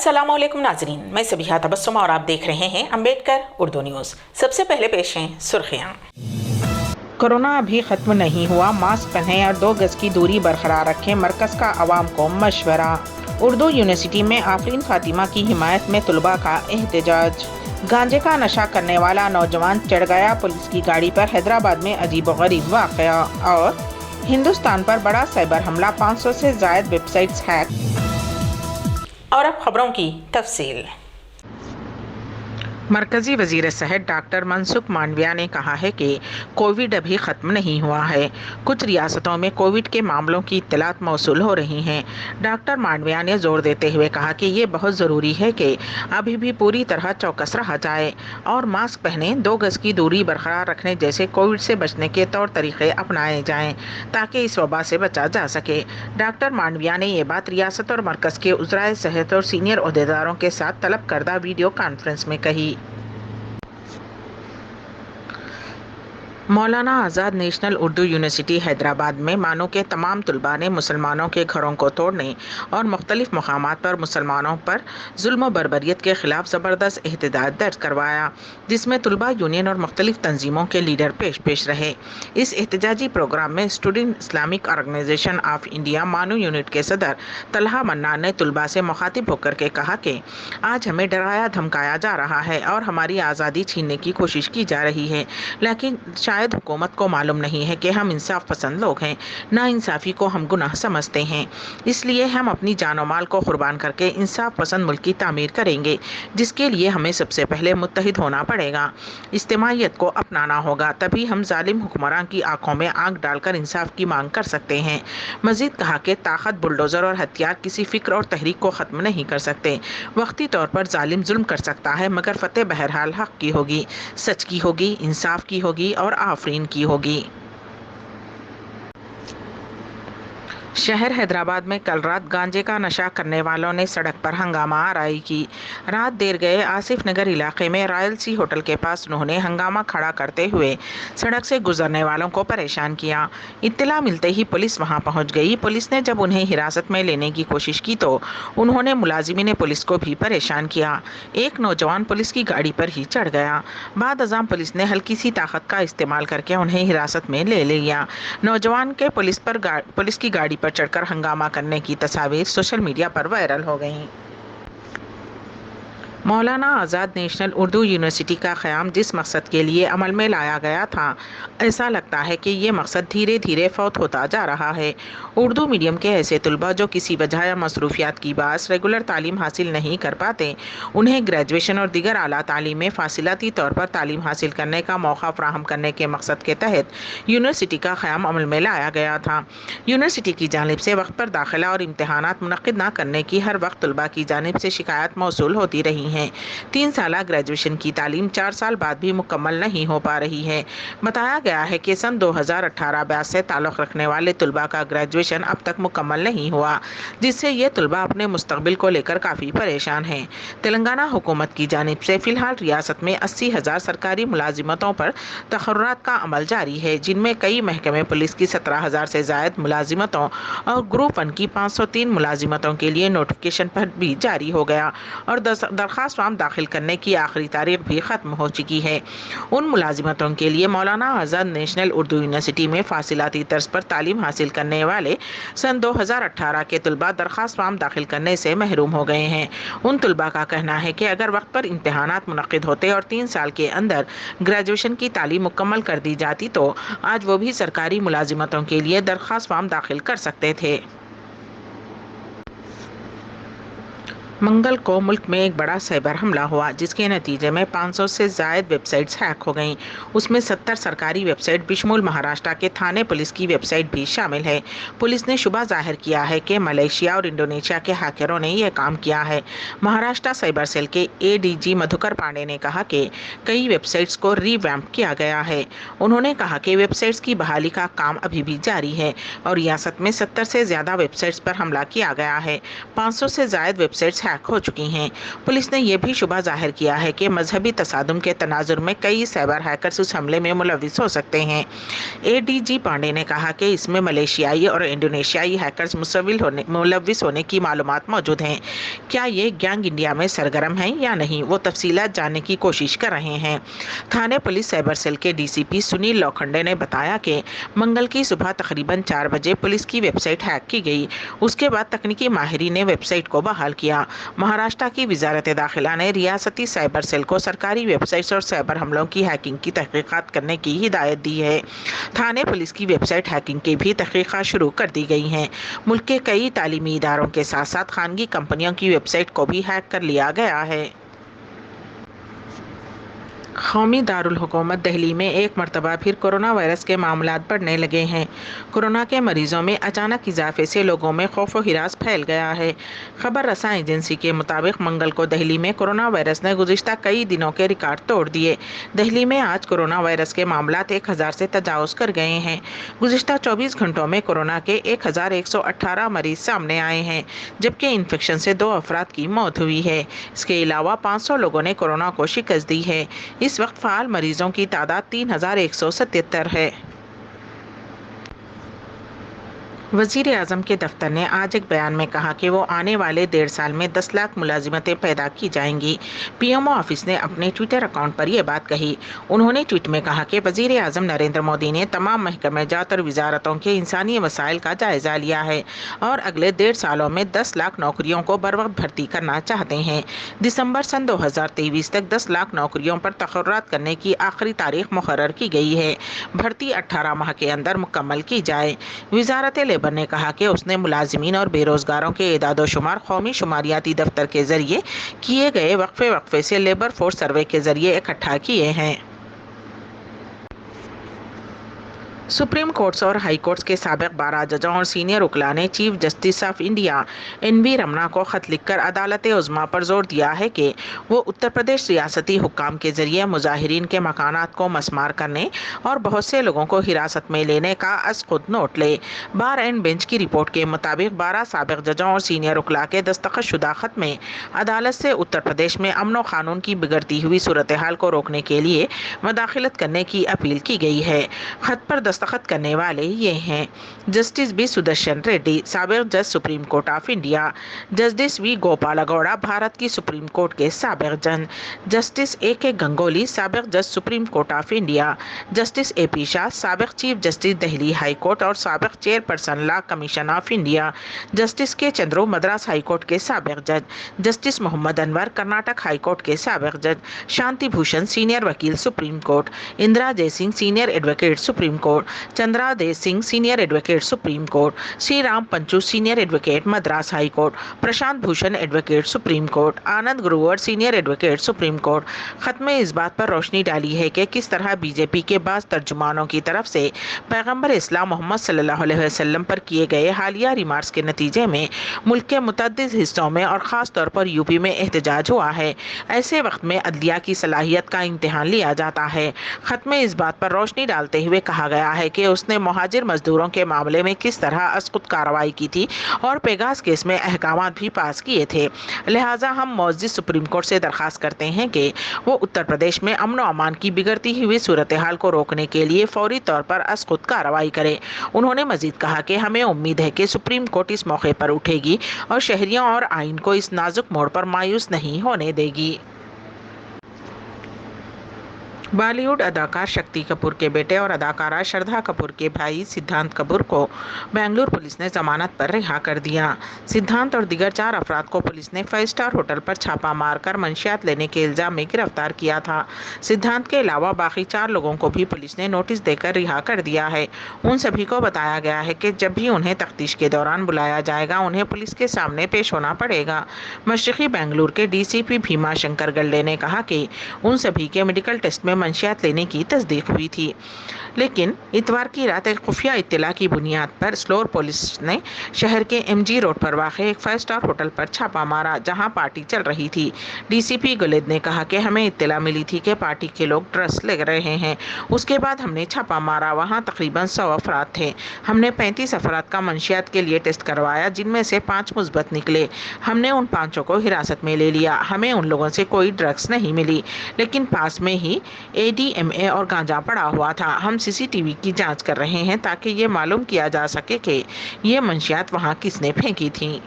अस्सलाम वालेकुम नाजरीन, मैं सबिहा तबस्सुम और आप देख रहे हैं अम्बेडकर उर्दू न्यूज़। सबसे पहले पेश हैं सुर्खियाँ। कोरोना अभी ख़त्म नहीं हुआ, मास्क पहनें और 2 गज की दूरी बरकरार रखें, मरकज़ का आवाम को मशवरा। उर्दू यूनिवर्सिटी में आफरीन फातिमा की हिमायत में तलबा का एहतजाज। गांजे का नशा करने वाला नौजवान चढ़ गया पुलिस की गाड़ी पर, हैदराबाद में अजीबोगरीब वाक़या। और हिंदुस्तान पर बड़ा साइबर हमला, 500 से ज़ायद वेबसाइट्स हैक। और अब खबरों की तफसील। मरकज़ी वज़ीर सेहत डॉक्टर मनसुख मांडविया ने कहा है कि कोविड अभी ख़त्म नहीं हुआ है। कुछ रियासतों में कोविड के मामलों की इत्तलात मौसूल हो रही हैं। डॉक्टर मांडविया ने जोर देते हुए कहा कि ये बहुत ज़रूरी है कि अभी भी पूरी तरह चौकस रहा जाए और मास्क पहने, 2 गज़ की दूरी बरकरार रखने जैसे कोविड से बचने के तौर तरीक़े अपनाए जाएँ ताकि इस वबा से बचा जा सके। डॉक्टर मांडविया ने ये बात रियासत और मरकज़ के उज़राए सेहत और सीनियर ओहदेदारों के साथ तलब करदा वीडियो कॉन्फ्रेंस में कही। मौलाना आज़ाद नेशनल उर्दू यूनिवर्सिटी हैदराबाद में मानो के तमाम तलबा ने मुसलमानों के घरों को तोड़ने और मुख्तलिफ मकामात पर मुसलमानों पर जुल्म व बर्बरियत के ख़िलाफ़ ज़बरदस्त एहतजाज दर्ज करवाया, जिसमें तलबा यूनियन और मुख्तलिफ तंजीमों के लीडर पेश रहे। इस एहतजाजी प्रोग्राम में student Islamic organisation of India MANUU unit के सदर तलहा मन्नान ने तलबा से मुखातिब होकर के कहा कि आज हमें डराया धमकाया जा रहा है और हमारी आज़ादी छीनने की कोशिश की जा रही है, लेकिन शायद हुकूमत को मालूम नहीं है कि हम इंसाफ पसंद लोग हैं, ना इंसाफी को हम गुनाह समझते हैं। इसलिए हम अपनी जान और माल को कुर्बान करके इंसाफ पसंद मुल्क की तामीर करेंगे, जिसके लिए हमें सबसे पहले मुत्तहिद होना पड़ेगा, इज्तिमाइयत को अपनाना होगा, तभी हम जालिम हुक्मरान की आंखों में आंख डालकर इंसाफ की मांग कर सकते हैं। मजीद कहा कि ताकत, बुलडोज़र और हथियार किसी फिक्र और तहरीक को ख़त्म नहीं कर सकते। वक्ती तौर पर जालिम जुल्म कर सकता है, मगर फतेह बहरहाल हक की होगी, सच की होगी, इंसाफ की होगी और आफरीन की होगी। शहर हैदराबाद में कल रात गांजे का नशा करने वालों ने सड़क पर हंगामा आराई की। रात देर गए आसिफ नगर इलाके में रॉयल सी होटल के पास उन्होंने हंगामा खड़ा करते हुए सड़क से गुजरने वालों को परेशान किया। इत्तला मिलते ही पुलिस वहां पहुंच गई। पुलिस ने जब उन्हें हिरासत में लेने की कोशिश की तो उन्होंने मुलाजिमीन पुलिस को भी परेशान किया। एक नौजवान पुलिस की गाड़ी पर ही चढ़ गया। बाद अज़ाम पुलिस ने हल्की सी ताकत का इस्तेमाल करके उन्हें हिरासत में ले लिया। नौजवान के पुलिस की गाड़ी पर चढ़कर हंगामा करने की तस्वीर सोशल मीडिया पर वायरल हो गईं। मौलाना आज़ाद नेशनल उर्दू यूनिवर्सिटी का क़याम जिस मकसद के लिए अमल में लाया गया था, ऐसा लगता है कि ये मकसद धीरे धीरे फौत होता जा रहा है। उर्दू मीडियम के ऐसे तलबा जो किसी वजह या मसरूफियात की बास रेगुलर तालीम हासिल नहीं कर पाते, उन्हें ग्रेजुएशन और दीगर आला तालीम में फासिलाती तौर पर तालीम हासिल करने का मौका फ्राहम करने के मकसद के तहत यूनिवर्सिटी का क़याम अमल में लाया गया था। यूनिवर्सिटी की जानिब से वक्त पर दाखिला और इम्तहानात मुनक्किद न करने की हर वक्त तलबा की जानिब से शिकायत मौसूल होती रही हैं। 3 साल ग्रेजुएशन की तालीम 4 साल बाद भी मुकम्मल नहीं हो पा रही है। बताया गया है कि सन 2018-22 से ताल्लुक़ रखने वाले तलबा का ग्रेजुएशन अब तक मुकम्मल नहीं हुआ, जिससे ये तलबा अपने मुस्तकबिल को लेकर काफ़ी परेशान हैं। तेलंगाना हुकूमत की जानिब से फ़िलहाल रियासत में 80,000 सरकारी मुलाजिमतों पर तक़र्रुरात का अमल जारी है, जिनमें कई महकमे पुलिस की 17,000 से ज़ायद मुलाजिमतों और ग्रुप 1 की 503 मुलाजिमतों के लिए नोटिफिकेशन पर भी जारी हो गया और दरख्वास्त फॉर्म दाखिल करने की आखिरी तारीख भी ख़त्म हो चुकी है। उन मुलाजिमतों के लिए मौलाना आज़ाद नेशनल उर्दू यूनिवर्सिटी में फासिलाती तर्ज पर तालीम हासिल करने वाले सन 2018 के तलबा दरख्वास्त फॉर्म दाखिल करने से महरूम हो गए हैं। उन तलबा का कहना है कि अगर वक्त पर इम्तहानात मुनक्किद होते और 3 साल के अंदर ग्रेजुएशन की तालीम मुकम्मल कर दी जाती तो आज वो भी सरकारी मुलाजिमतों के लिए दरख्वास्त फॉर्म दाखिल कर सकते थे। मंगल को मुल्क में एक बड़ा साइबर हमला हुआ, जिसके नतीजे में 500 से ज़ायद वेबसाइट्स हैक हो गईं। उसमें 70 सरकारी वेबसाइट बिशमुल महाराष्ट्र के थाने पुलिस की वेबसाइट भी शामिल है। पुलिस ने शुबा जाहिर किया है कि मलेशिया और इंडोनेशिया के हैकरों ने यह काम किया है। महाराष्ट्र साइबर सेल के ADG मधुकर पांडे ने कहा कि कई वेबसाइट्स को रीवैम्प किया गया है। उन्होंने कहा कि वेबसाइट्स की बहाली का काम अभी भी जारी है और रियासत में 70 से ज़्यादा वेबसाइट्स पर हमला किया गया है। 500 से ज़ायद वेबसाइट्स हैक हो चुकी हैं। पुलिस ने यह भी शुबा जाहिर किया है कि मजहबी तसादुम के तनाजुर में कई साइबर हैकर्स उस हमले में मुलविस हो सकते हैं। एडीजी पांडे ने कहा कि इसमें मलेशियाई और इंडोनेशियाई हैकर्स मुलविस होने की मालूमात मौजूद हैं। क्या ये गैंग इंडिया में सरगर्म हैं या नहीं, वो तफसीलात जानने की कोशिश कर रहे हैं। थाने पुलिस साइबर सेल के डीसीपी सुनील लोखंडे ने बताया कि मंगल की सुबह तकरीबन 4 बजे पुलिस की वेबसाइट हैक की गई। उसके बाद तकनीकी माहिरी ने वेबसाइट को बहाल किया। महाराष्ट्र की वजारत दाखिला ने रियासती साइबर सेल को सरकारी वेबसाइट्स और साइबर हमलों की हैकिंग की तहकीकात करने की हिदायत दी है। थाने पुलिस की वेबसाइट हैकिंग की भी तहकीकात शुरू कर दी गई हैं। मुल्क के कई तालीमी इदारों के साथ साथ खानगी कंपनियों की वेबसाइट को भी हैक कर लिया गया है। कौमी दारुल हुकूमत दिल्ली में एक मरतबा फिर कोरोना वायरस के मामलात बढ़ने लगे हैं। कोरोना के मरीजों में अचानक इजाफे से लोगों में खौफ व हिरास फैल गया है। खबर रसां एजेंसी के मुताबिक मंगल को दिल्ली में कोरोना वायरस ने गुज़िश्ता कई दिनों के रिकॉर्ड तोड़ दिए। दिल्ली में आज कोरोना वायरस के मामलात 1000 से तजावुज़ कर गए हैं। गुज़िश्ता 24 घंटों में कोरोना के 1118 मरीज सामने आए हैं, जबकि इन्फेक्शन से 2 अफराद की मौत हुई है। इसके अलावा 500 लोगों ने कोरोना को शिकस्त दी है। इस वक्त फाल मरीजों की तादाद 3177 है। वज़ीर आज़म के दफ्तर ने आज एक बयान में कहा कि वो आने वाले 1.5 साल में 10 लाख मुलाजिमतें पैदा की जाएंगी। पीएमओ ऑफिस ने अपने ट्विटर अकाउंट पर यह बात कही। उन्होंने ट्वीट में कहा कि वज़ीर आज़म नरेंद्र मोदी ने तमाम महकमे जात और वजारतों के इंसानी वसाइल का जायज़ा लिया है और अगले 1.5 सालों में 10 लाख नौकरियों को बर वक्त भर्ती करना चाहते हैं। दिसंबर सन 2023 तक 10 लाख नौकरियों पर तकर्रात करने की आखिरी तारीख मुकर्रर की गई है। भर्ती 18 माह के अंदर मुकम्मल की जाए। वजारत लेबर ने कहा कि उसने मुलाजिमीन और बेरोजगारों के एदाद-ओ-शुमार कौमी शुमारियाती दफ्तर के जरिए किए गए वक्फे से लेबर फोर्स सर्वे के जरिए इकट्ठा किए हैं। सुप्रीम कोर्ट्स और हाई कोर्ट्स के साबिक 12 जजों और सीनियर वकला ने chief justice of India NV Ramana को खत लिखकर अदालत उज़्मा पर जोर दिया है कि वो उत्तर प्रदेश रियासती हुक्काम के जरिए मुजाहिरीन के मकानात को मसमार करने और बहुत से लोगों को हिरासत में लेने का अज़ खुद नोट ले। बार एंड बेंच की रिपोर्ट के मुताबिक 12 साबिक जजों और सीनियर वकला के दस्तखत शुदा खत में अदालत से उत्तर प्रदेश में अमन व कानून की बिगड़ती हुई सूरत हाल को रोकने के लिए मदाखिलत करने की अपील की गई है। खत पर दस्तखत करने वाले ये हैं: जस्टिस बी सुदर्शन रेड्डी, साबिक जज supreme court of India; justice V Gopala Gowda, Bharat की सुप्रीम कोर्ट के साबिक जज; जस्टिस AK गंगोली, साबिक जज supreme court of India; justice AP Shah, साबिक chief justice Delhi high court और साबिक chairperson law commission of India; justice K Chandru, Madras high court के साबिक जज; justice Mohammad Anwar, Karnataka high court के साबिक जज; शांति भूषण, सीनियर वकील supreme court; Indira Jaising, senior advocate supreme court; Chandra Dev Singh, senior advocate supreme court; Sri Ram Panchu, senior advocate Madras high court; Prashant Bhushan, advocate supreme court; Anand Grover, senior advocate supreme court. खत में इस बात पर रोशनी डाली है कि किस तरह बीजेपी के बाज़ तर्जुमानों की तरफ से पैगंबर इस्लाम मोहम्मद सल्लल्लाहु अलैहि वसल्लम पर किए गए हालिया रिमार्क्स के नतीजे में मुल्क के मुतअद्दिद हिस्सों में और ख़ास तौर पर यूपी में एहतजाज हुआ है। ऐसे वक्त में अदलिया की सलाहियत का इम्तिहान लिया जाता है। खत में इस बात पर रोशनी डालते हुए कहा गया है कि उसने मुहाजिर मजदूरों के मामले में किस तरह अज़-खुद कार्रवाई की थी और पेगास केस में अहकामात भी पास किए थे। लिहाजा हम मौजूद सुप्रीम कोर्ट से दरख्वास्त करते हैं कि वो उत्तर प्रदेश में अमन व अमान की बिगड़ती हुई सूरत हाल को रोकने के लिए फौरी तौर पर अज़-खुद कार्रवाई करे। उन्होंने मजीद कहा कि हमें उम्मीद है कि सुप्रीम कोर्ट इस मौके पर उठेगी और शहरियों और आइन को इस नाजुक मोड़ पर मायूस नहीं होने देगी। बॉलीवुड अदाकार शक्ति कपूर के बेटे और अदाकारा श्रद्धा कपूर के भाई सिद्धांत कपूर को बेंगलुरु पुलिस ने जमानत पर रिहा कर दिया। सिद्धांत और दीगर 4 अफराद को पुलिस ने 5 स्टार होटल पर छापा मारकर मंशियात लेने के इल्जाम में गिरफ्तार किया था। सिद्धांत के अलावा बाकी 4 लोगों को भी पुलिस ने नोटिस देकर रिहा कर दिया है। उन सभी को बताया गया है कि जब भी उन्हें तफ्तीश के दौरान बुलाया जाएगा उन्हें पुलिस के सामने पेश होना पड़ेगा। मशरक़ी बेंगलुरु के DCP भीमा शंकर गल्ले ने कहा कि उन सभी के मेडिकल टेस्ट में منشیات لینے کی تصدیق ہوئی تھی، لیکن اتوار کی رات ایک خفیہ اطلاع کی بنیاد پر سلور پولیس نے شہر کے ایم جی روڈ پر واقع ایک 5 اسٹار ہوٹل پر چھاپا مارا جہاں پارٹی چل رہی تھی۔ ڈی سی پی گلید نے کہا کہ ہمیں اطلاع ملی تھی کہ پارٹی کے لوگ ڈرگس لے رہے ہیں، اس کے بعد ہم نے چھاپا مارا، وہاں تقریباً 100 افراد تھے، ہم نے 35 افراد کا منشیات کے لیے ٹیسٹ کروایا جن میں سے 5 مثبت نکلے، ہم نے ان 5 کو حراست میں لے لیا، ہمیں ان لوگوں سے کوئی ڈرگس نہیں ملی، لیکن پاس میں ہی اے ڈی ایم اے اور گانجا پڑا ہوا تھا۔ ہم سی سی ٹی وی کی جانچ کر رہے ہیں تاکہ یہ معلوم کیا جا سکے کہ یہ منشیات وہاں کس نے پھینکی تھیں۔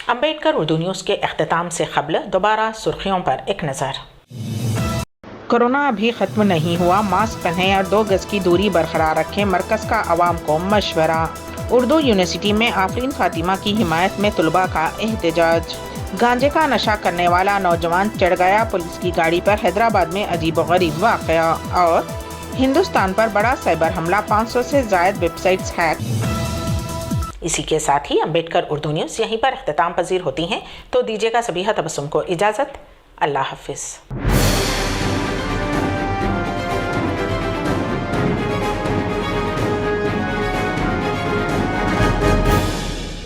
امبیڈکر اردو نیوز کے اختتام سے قبل دوبارہ سرخیوں پر ایک نظر۔ کورونا ابھی ختم نہیں ہوا، ماسک پہنیں اور 2 گز کی دوری برقرار رکھیں، مرکز کا عوام کو مشورہ۔ اردو یونیورسٹی میں آفرین فاطمہ کی حمایت میں طلباء کا احتجاج۔ گانجے کا نشہ کرنے والا نوجوان چڑھ گیا پولیس کی گاڑی پر، حیدرآباد میں عجیب و غریب واقعہ۔ اور ہندوستان پر بڑا سائبر حملہ، 500 سے زائد ویب سائٹس ہیک۔ اسی کے ساتھ ہی امبیڈکر اردو نیوز یہیں پر اختتام پذیر ہوتی ہیں، تو دیجیے گا سبیحہ تبسم کو اجازت۔ اللہ حافظ۔